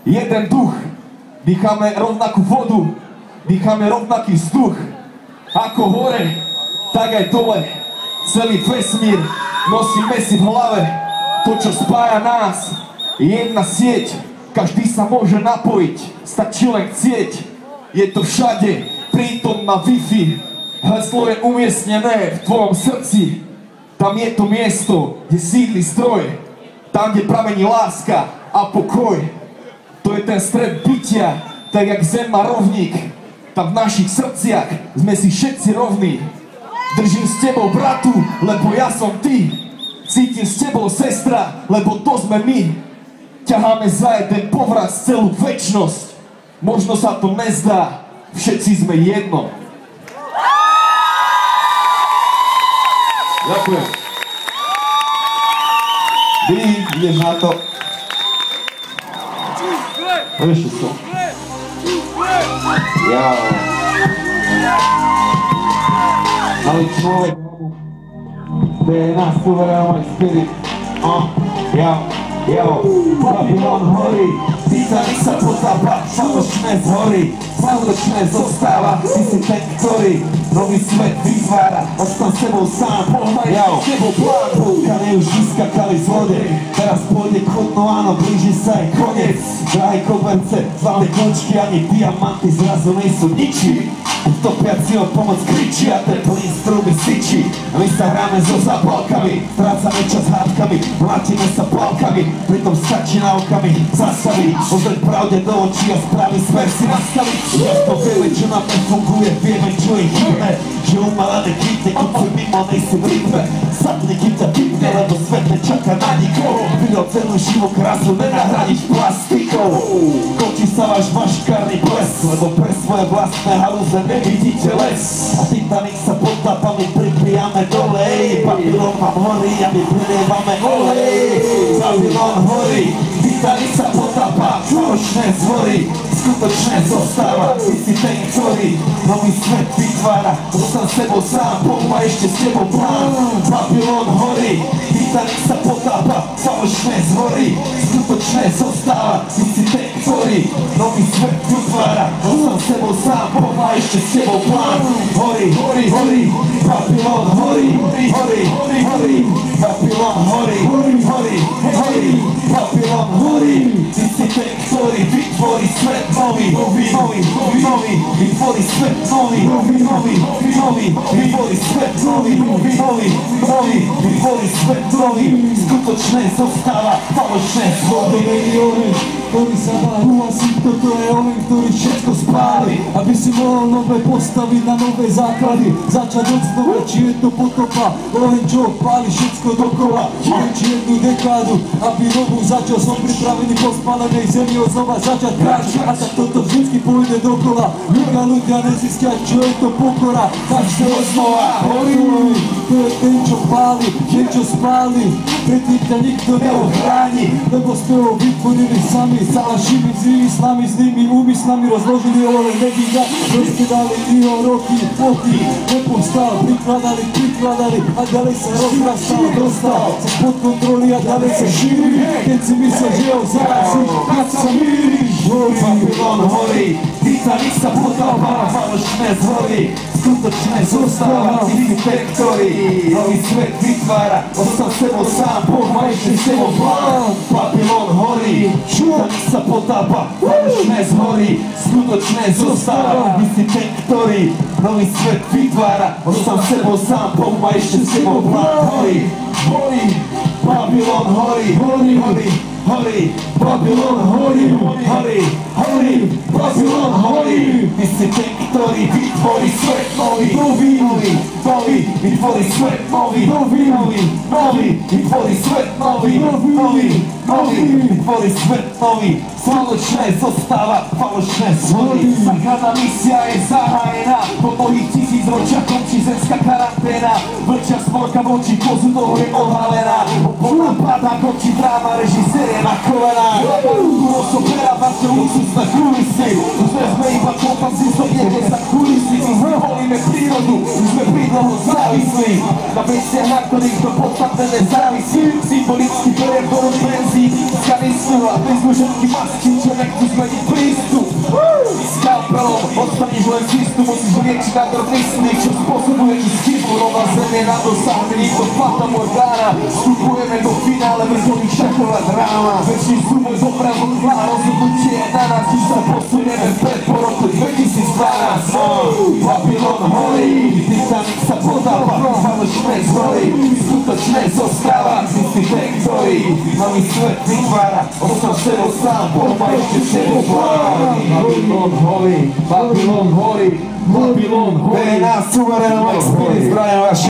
jeden duch, dýchame rovnakú vodu, dýchame rovnaký vzduch. Ako hore, tak aj dole, celý vesmír nosíme si v hlave. To, čo spája nás, je jedna sieť, každý sa môže napojiť, stačí len chcieť. Je to všade, prítomná Wi-Fi, heslo je umiestnené v tvojom srdci. Tam je to miesto, kde sídli stroj, tam, kde pramení láska a pokoj. To je ten stred bytia, tak jak zem má rovník. Tam v našich srdciach sme si všetci rovní. Držím s tebou, bratu, lebo ja som ty. Cítim s tebou, sestra, lebo to sme my. Ťaháme za jeden povraz celú večnosť. Možno sa to nezdá, všetci sme jedno. Ďakujem. Vy ideš na to. Ešte to. Ja. Ale človek, to je nás poverávať spirit. Babylon horí, pýtali sa potápa, falošné zhory, falošné zostáva, ty si ten, ktorý nový svet vytvára, ostan sebou sám, pohľaj s tebou plán. Poukane už vyskakali z vody, teraz pôjde chodno, áno, blíži sa aj koniec. Drahé koberce, zlaté končky, ani diamanty zrazu nejsú ničí. Topiaci o pomoc kričí a ten plyn z truby syčí. A my sa hráme so zapálkami, strácame čas hádkami, mlátime sa pálkami, pritom stačí náukami zastaviť, ozrieť pravde do očí a správny smer si nastaviť. To vieme, čo nám nefunguje, vieme, čo je chybné, že umalené kvitne, keď si mimo, nejsi v rytme. Satne, kým ťa vypne, lebo svet nečaká na nikoho. Vyrocenú živou krásu nenahradiš plastikou. Končí sa váš maškárny ples, lebo pre svoje vlastné halúze nevidíte les. A Titanic sa pod tlapami pripijame dole. Babylon vám horí a my prilievame olej. Babylon horí, Titanic sa potápa, falošné zhory, skutočné zostáva. Ty si ten, ktorý nový svet vytvára, ostan sebou sám, Boh má ešte s tebou plán. Babylon horí, Titanic sa potápa, falošné zhory, skutočné zostáva. Ty si ten, ktorý nový svet vytvára, ostan sebou sám, Boh má ešte s tebou plán. Horí, horí, horí, Babylon horí, horí, horí, horí, Babylon horí, horí, horí, horí, Babylon horí. Ty si ten, ktorý vytvorí svet nový, nový, nový, nový, vytvorí svet nový, nový, nový, nový, vytvorí svet nový, nový, nový, nový, vytvorí svet nový. Skutočné zostáva, falošné zhody. Ktorý sa dá uhasiť, toto je oheň, ktorý všetko spáli. Aby si mohol nové postaviť na nové základy, začať od znova, či je to potopa, oheň, čo páli všetko dokola. Či jednu dekádu, aby novú začal, som pripravený po spálenej zemi od znova začať kráčať. A tak toto vždycky pôjde dokola. Ľudia nezistia, čo je to pokora, tak sa odznova horí. To je ten, čo páli, ten, čo spáli, predtým ťa nikto neochráni, lebo ste ho vytvorili sami. Salašimi zlými slami, zlými úmyslami rozložili ole nevída, rozkydali jeho roky, poky, nepostal, prikladali a ďalej sa rozrastal, dostal sa spod kontroly a ďalej sa šíri. Keď si myslel, že ho zarazíš, tak sa mýliš. Babylon horí, Titanic sa potápa, falošné zhory, skutočné zostáva. Ty si ten, ktorý nový svet vytvára, ostal sebou sám, Boh má ešte s tebou plán. Babylon horí, Titanic sa potápa, falošné zhory, skutočné zostáva. Ty si ten, ktorý nový svet vytvára, ostal sebou sám, Boh má ešte s tebou plán. Horí, horí, Babylon horí, horí, horí, horí, Babylon horí, horí, horí, Babylon horí. Ty si ten, ktorý vytvorí svet nový, nový, nový, nový, vytvorí svet nový, nový, nový, nový, vytvorí svet nový, nový, nový, nový, vytvorí svet nový. Falošné zostáva, falošné zhody. Základná misia je zahájená, po mnohých tisícročiach končí zemská karanténa. Vlčia svorka voči kozu do hry odhalená, opona padá, končí dráma, režisér je na kolenách. Rozoberá vaše luxusné kulisy, už sme iba kompasy, to niekde za kulisy. My volíme prírodu, už sme prídloho závislí na veciach, na ktorých to podstatné nezávisí. Symbolicky beriem do rúk benzín z kanistu a bez všetky masky, čo nechcú zmeniť prístup. Skalpelom odstaníš len cistu, musíš riečiť na drvnistný, čo spôsobuje ti chybu. Nová zem je na dosah, to Fata Morgana. Vstupujeme do finále vrcholových šachov a dráma. Večný súboj z opravdu dva, rozhodnutie je na nás, či sa posunieme vpred po roku 2012. Babylon horí, Titanic sa potápa, falošné zhory, skutočné zostáva, si si ten, ktorý nový svet vytvára, ostal sebou sám, pomáj ešte sebou vlády. Babylon horí, Babylon horí, Babylon horí. DNA suverénom experience, zdravím vaši.